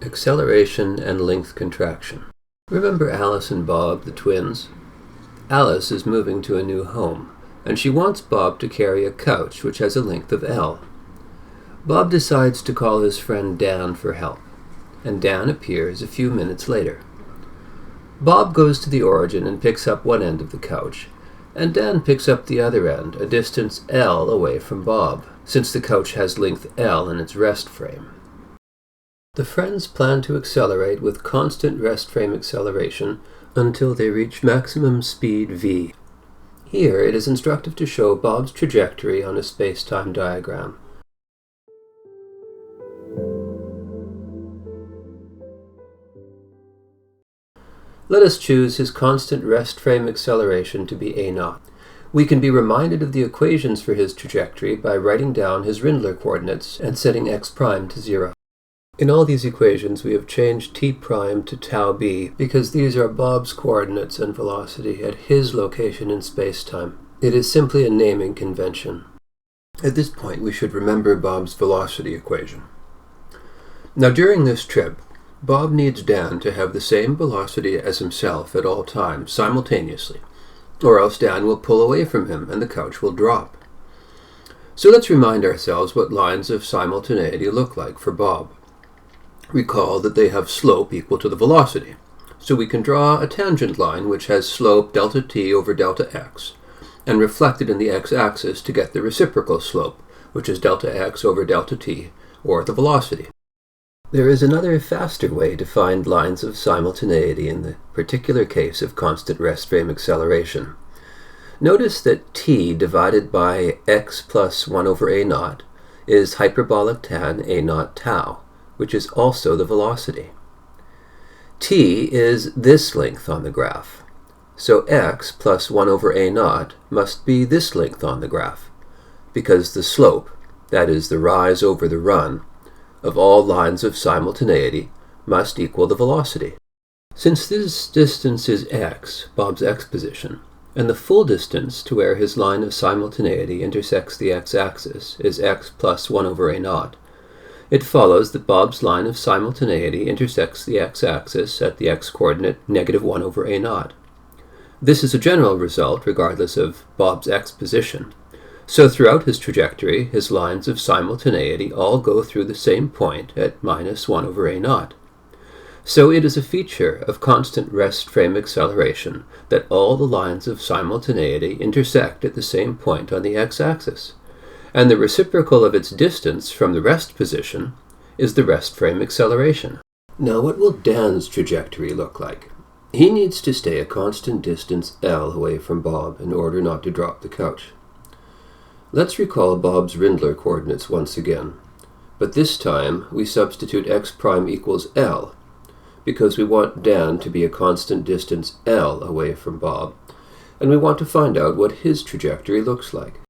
Acceleration and length contraction. Remember Alice and Bob, the twins? Alice is moving to a new home, and she wants Bob to carry a couch which has a length of L. Bob decides to call his friend Dan for help, and Dan appears a few minutes later. Bob goes to the origin and picks up one end of the couch, and Dan picks up the other end, a distance L away from Bob, since the couch has length L in its rest frame. The friends plan to accelerate with constant rest frame acceleration until they reach maximum speed v. Here it is instructive to show Bob's trajectory on a space-time diagram. Let us choose his constant rest frame acceleration to be a0. We can be reminded of the equations for his trajectory by writing down his Rindler coordinates and setting x prime to 0. In all these equations we have changed t prime to tau b because these are Bob's coordinates and velocity at his location in space-time. It is simply a naming convention. At this point we should remember Bob's velocity equation. Now during this trip, Bob needs Dan to have the same velocity as himself at all times simultaneously, or else Dan will pull away from him and the couch will drop. So let's remind ourselves what lines of simultaneity look like for Bob. Recall that they have slope equal to the velocity, so we can draw a tangent line which has slope delta t over delta x, and reflect it in the x-axis to get the reciprocal slope, which is delta x over delta t, or the velocity. There is another faster way to find lines of simultaneity in the particular case of constant rest frame acceleration. Notice that t divided by x plus 1 over a0 is hyperbolic tan a0 tau, which is also the velocity. T is this length on the graph, so x plus 1 over a0 must be this length on the graph, because the slope, that is the rise over the run, of all lines of simultaneity must equal the velocity. Since this distance is x, Bob's x position, and the full distance to where his line of simultaneity intersects the x-axis is x plus 1 over a0, it follows that Bob's line of simultaneity intersects the x-axis at the x-coordinate -1 over a0. This is a general result regardless of Bob's x position. So throughout his trajectory, his lines of simultaneity all go through the same point at -1 over a0. So it is a feature of constant rest frame acceleration that all the lines of simultaneity intersect at the same point on the x-axis, and the reciprocal of its distance from the rest position is the rest frame acceleration. Now what will Dan's trajectory look like? He needs to stay a constant distance L away from Bob in order not to drop the couch. Let's recall Bob's Rindler coordinates once again, but this time we substitute x prime equals L, because we want Dan to be a constant distance L away from Bob, and we want to find out what his trajectory looks like.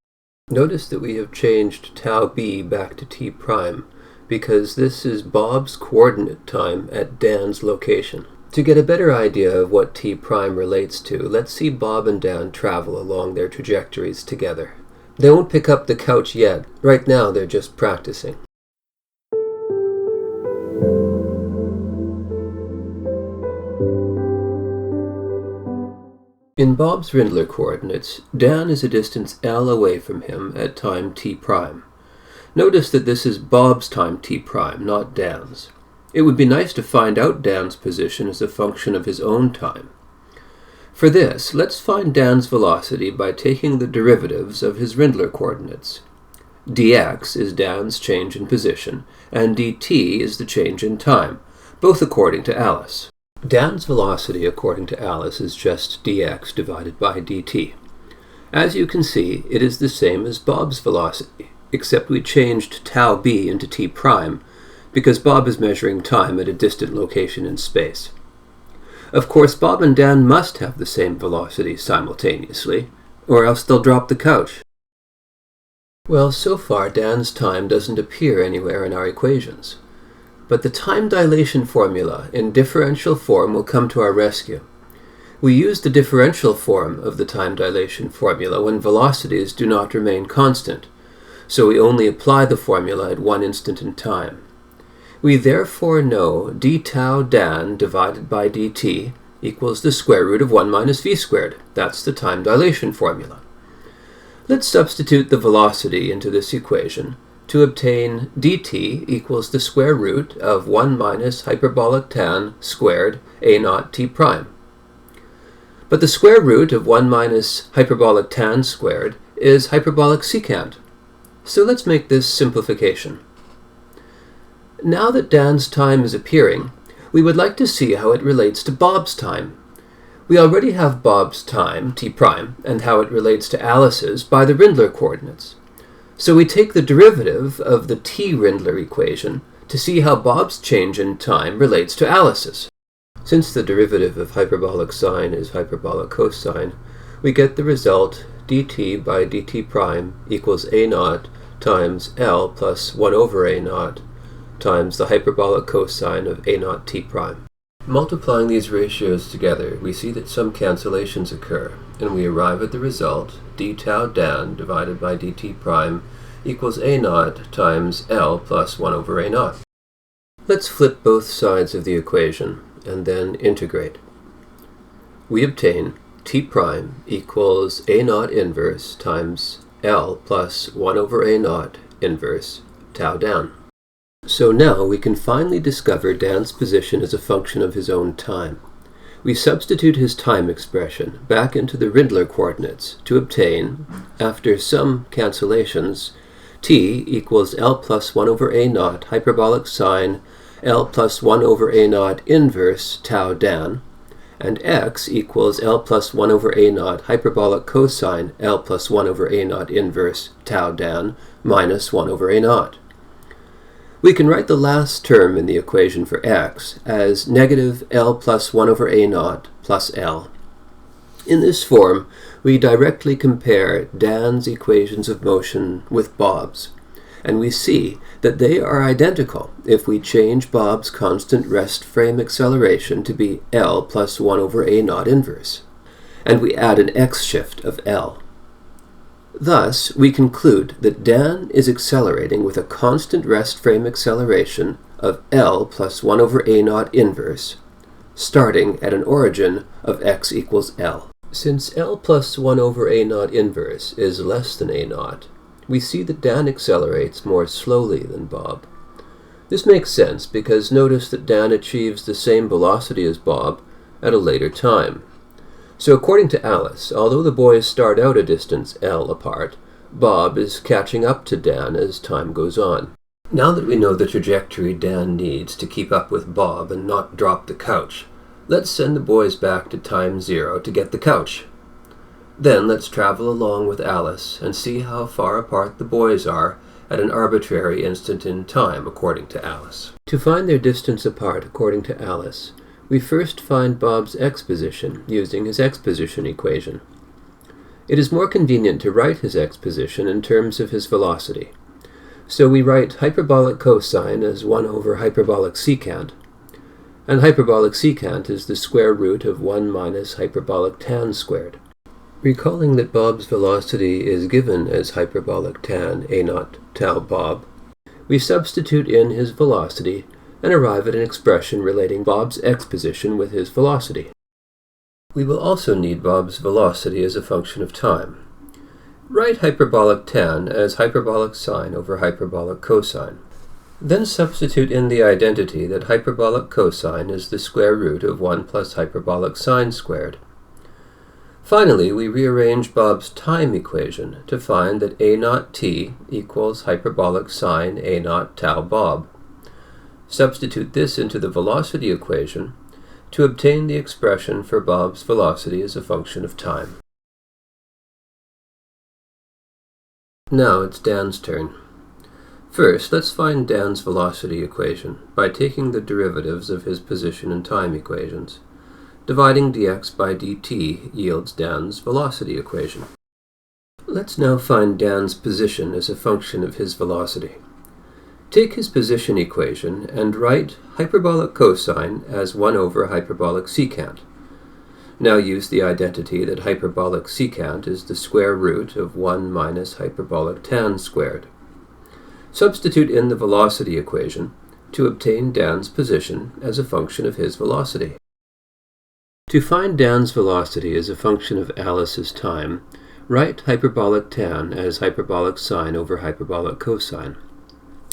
Notice that we have changed tau b back to t prime, because this is Bob's coordinate time at Dan's location. To get a better idea of what t prime relates to, let's see Bob and Dan travel along their trajectories together. They won't pick up the couch yet. Right now they're just practicing. In Bob's Rindler coordinates, Dan is a distance L away from him at time t prime. Notice that this is Bob's time t prime, not Dan's. It would be nice to find out Dan's position as a function of his own time. For this, let's find Dan's velocity by taking the derivatives of his Rindler coordinates. dx is Dan's change in position, and dt is the change in time, both according to Alice. Dan's velocity according to Alice is just dx divided by dt. As you can see, it is the same as Bob's velocity, except we changed tau b into t prime, because Bob is measuring time at a distant location in space. Of course, Bob and Dan must have the same velocity simultaneously, or else they'll drop the couch. Well, so far Dan's time doesn't appear anywhere in our equations. But the time dilation formula in differential form will come to our rescue. We use the differential form of the time dilation formula when velocities do not remain constant, so we only apply the formula at one instant in time. We therefore know d tau dan divided by dt equals the square root of 1 minus v squared. That's the time dilation formula. Let's substitute the velocity into this equation to obtain dt equals the square root of 1 minus hyperbolic tan squared a naught t prime. But the square root of 1 minus hyperbolic tan squared is hyperbolic secant. So let's make this simplification. Now that Dan's time is appearing, we would like to see how it relates to Bob's time. We already have Bob's time, t prime, and how it relates to Alice's by the Rindler coordinates. So we take the derivative of the t Rindler equation to see how Bob's change in time relates to Alice's. Since the derivative of hyperbolic sine is hyperbolic cosine, we get the result dt by dt prime equals a naught times L plus 1 over a naught times the hyperbolic cosine of a naught t prime. Multiplying these ratios together, we see that some cancellations occur, and we arrive at the result d tau dan divided by dt prime equals a naught times L plus 1 over a naught. Let's flip both sides of the equation and then integrate. We obtain t prime equals a naught inverse times L plus 1 over a naught inverse tau dan. So now we can finally discover Dan's position as a function of his own time. We substitute his time expression back into the Rindler coordinates to obtain, after some cancellations, t equals L plus 1 over a naught hyperbolic sine L plus 1 over a naught inverse tau dan, and x equals L plus 1 over a naught hyperbolic cosine L plus 1 over a naught inverse tau dan minus 1 over a naught. We can write the last term in the equation for x as negative L plus 1 over a naught plus L. In this form, we directly compare Dan's equations of motion with Bob's, and we see that they are identical if we change Bob's constant rest frame acceleration to be L plus 1 over a naught inverse, and we add an x shift of L. Thus, we conclude that Dan is accelerating with a constant rest frame acceleration of L plus 1 over a naught inverse, starting at an origin of x equals L. Since L plus 1 over a naught inverse is less than a naught, we see that Dan accelerates more slowly than Bob. This makes sense because notice that Dan achieves the same velocity as Bob at a later time. So according to Alice, although the boys start out a distance L apart, Bob is catching up to Dan as time goes on. Now that we know the trajectory Dan needs to keep up with Bob and not drop the couch, let's send the boys back to time 0 to get the couch. Then let's travel along with Alice and see how far apart the boys are at an arbitrary instant in time according to Alice. To find their distance apart according to Alice, we first find Bob's x position using his x position equation. It is more convenient to write his x position in terms of his velocity. So we write hyperbolic cosine as 1 over hyperbolic secant, and hyperbolic secant is the square root of 1 minus hyperbolic tan squared. Recalling that Bob's velocity is given as hyperbolic tan a naught tau Bob, we substitute in his velocity and arrive at an expression relating Bob's x position with his velocity. We will also need Bob's velocity as a function of time. Write hyperbolic tan as hyperbolic sine over hyperbolic cosine. Then substitute in the identity that hyperbolic cosine is the square root of 1 plus hyperbolic sine squared. Finally, we rearrange Bob's time equation to find that a naught t equals hyperbolic sine a naught tau Bob. Substitute this into the velocity equation to obtain the expression for Bob's velocity as a function of time. Now it's Dan's turn. First, let's find Dan's velocity equation by taking the derivatives of his position and time equations. Dividing dx by dt yields Dan's velocity equation. Let's now find Dan's position as a function of his velocity. Take his position equation and write hyperbolic cosine as 1 over hyperbolic secant. Now use the identity that hyperbolic secant is the square root of 1 minus hyperbolic tan squared. Substitute in the velocity equation to obtain Dan's position as a function of his velocity. To find Dan's velocity as a function of Alice's time, write hyperbolic tan as hyperbolic sine over hyperbolic cosine.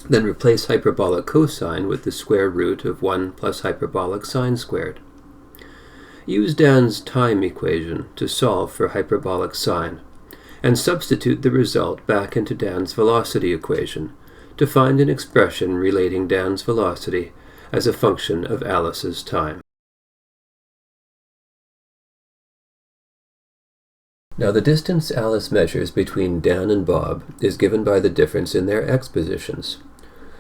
Then replace hyperbolic cosine with the square root of 1 plus hyperbolic sine squared. Use Dan's time equation to solve for hyperbolic sine, and substitute the result back into Dan's velocity equation to find an expression relating Dan's velocity as a function of Alice's time. Now the distance Alice measures between Dan and Bob is given by the difference in their x positions.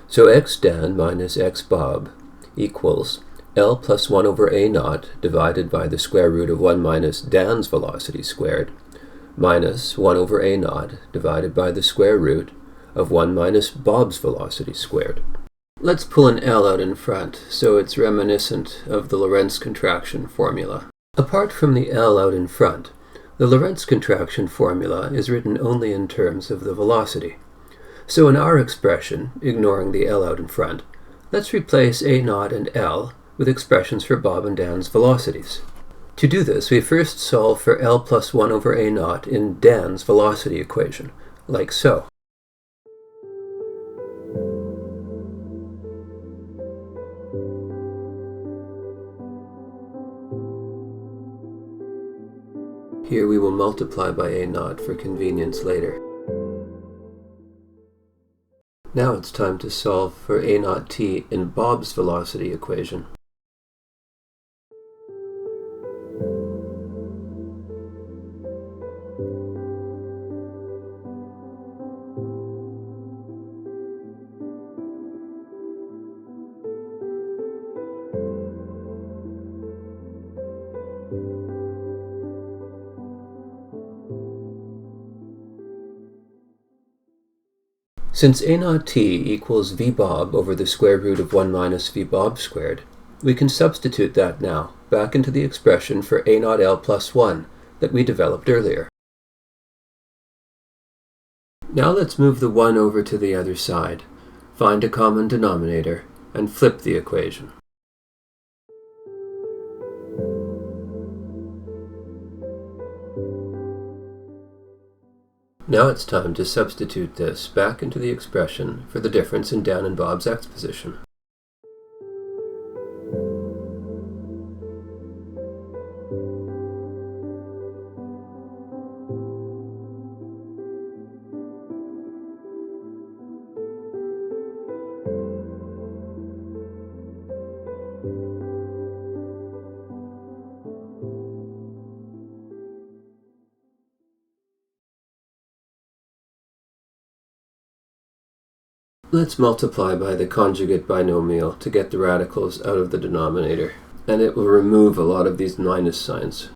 So x Dan minus x Bob equals L plus 1 over a naught divided by the square root of 1 minus Dan's velocity squared, minus 1 over a naught divided by the square root of 1 minus Bob's velocity squared. Let's pull an L out in front so it's reminiscent of the Lorentz contraction formula. Apart from the L out in front, the Lorentz contraction formula is written only in terms of the velocity. So in our expression, ignoring the L out in front, let's replace a naught and L with expressions for Bob and Dan's velocities. To do this, we first solve for L plus 1 over a naught in Dan's velocity equation, like so. Here we will multiply by a naught for convenience later. Now it's time to solve for a naught t in Bob's velocity equation. Since a naught t equals v Bob over the square root of 1 minus v Bob squared, we can substitute that now back into the expression for a naught L plus 1 that we developed earlier. Now let's move the 1 over to the other side, find a common denominator, and flip the equation. Now it's time to substitute this back into the expression for the difference in Dan and Bob's x position. Let's multiply by the conjugate binomial to get the radicals out of the denominator, and it will remove a lot of these minus signs.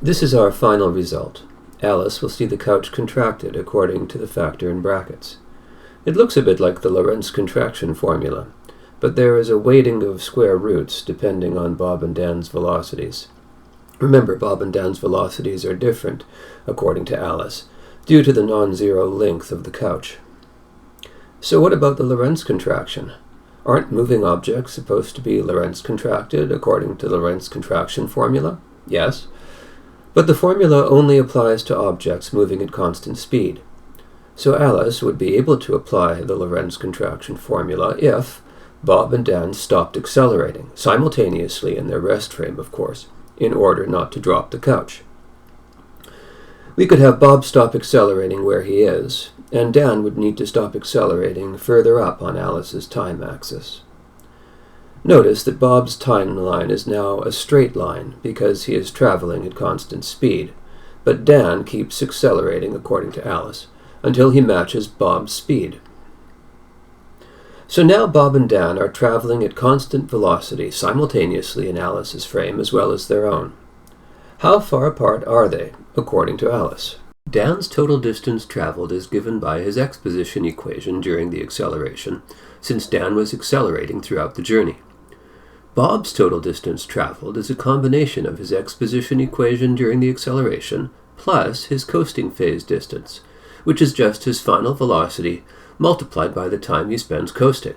This is our final result. Alice will see the couch contracted according to the factor in brackets. It looks a bit like the Lorentz contraction formula, but there is a weighting of square roots depending on Bob and Dan's velocities. Remember, Bob and Dan's velocities are different, according to Alice, due to the non-zero length of the couch. So what about the Lorentz contraction? Aren't moving objects supposed to be Lorentz contracted according to the Lorentz contraction formula? Yes. But the formula only applies to objects moving at constant speed. So Alice would be able to apply the Lorentz contraction formula if Bob and Dan stopped accelerating, simultaneously in their rest frame, of course, in order not to drop the couch. We could have Bob stop accelerating where he is, and Dan would need to stop accelerating further up on Alice's time axis. Notice that Bob's timeline is now a straight line because he is traveling at constant speed, but Dan keeps accelerating according to Alice until he matches Bob's speed. So now Bob and Dan are traveling at constant velocity simultaneously in Alice's frame as well as their own. How far apart are they, according to Alice? Dan's total distance traveled is given by his x-position equation during the acceleration, since Dan was accelerating throughout the journey. Bob's total distance traveled is a combination of his x-position equation during the acceleration plus his coasting phase distance, which is just his final velocity multiplied by the time he spends coasting.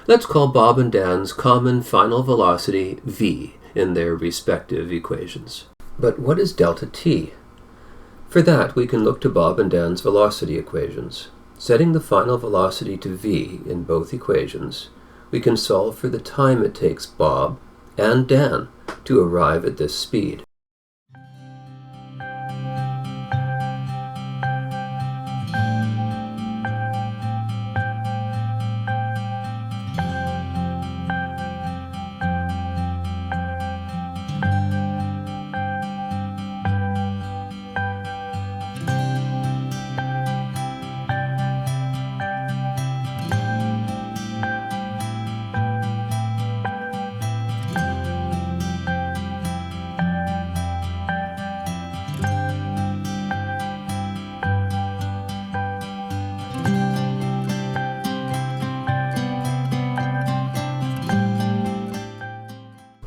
Let's call Bob and Dan's common final velocity v in their respective equations. But what is delta t? For that, we can look to Bob and Dan's velocity equations. Setting the final velocity to v in both equations, we can solve for the time it takes Bob and Dan to arrive at this speed.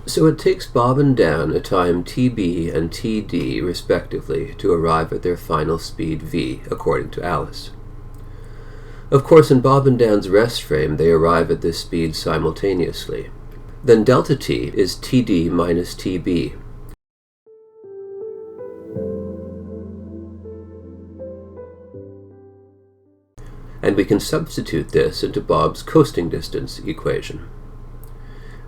So it takes Bob and Dan a time tb and td respectively to arrive at their final speed v, according to Alice. Of course, in Bob and Dan's rest frame, they arrive at this speed simultaneously. Then delta t is td minus tb. And we can substitute this into Bob's coasting distance equation.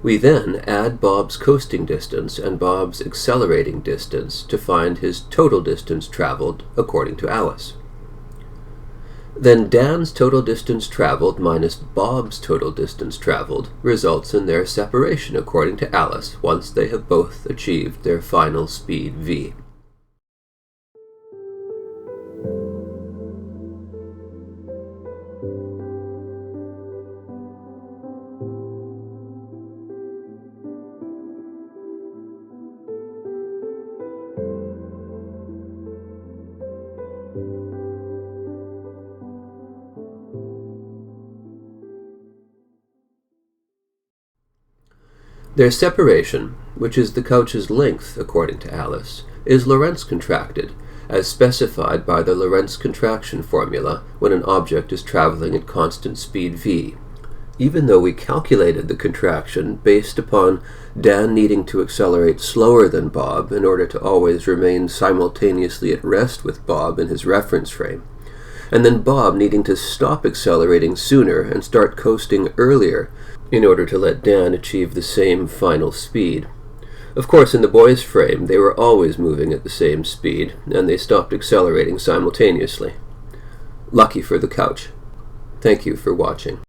We then add Bob's coasting distance and Bob's accelerating distance to find his total distance traveled according to Alice. Then Dan's total distance traveled minus Bob's total distance traveled results in their separation according to Alice once they have both achieved their final speed v. Their separation, which is the couch's length according to Alice, is Lorentz contracted, as specified by the Lorentz contraction formula when an object is traveling at constant speed v. Even though we calculated the contraction based upon Dan needing to accelerate slower than Bob in order to always remain simultaneously at rest with Bob in his reference frame, and then Bob needing to stop accelerating sooner and start coasting earlier in order to let Dan achieve the same final speed. Of course, in the boys' frame, they were always moving at the same speed, and they stopped accelerating simultaneously. Lucky for the couch. Thank you for watching.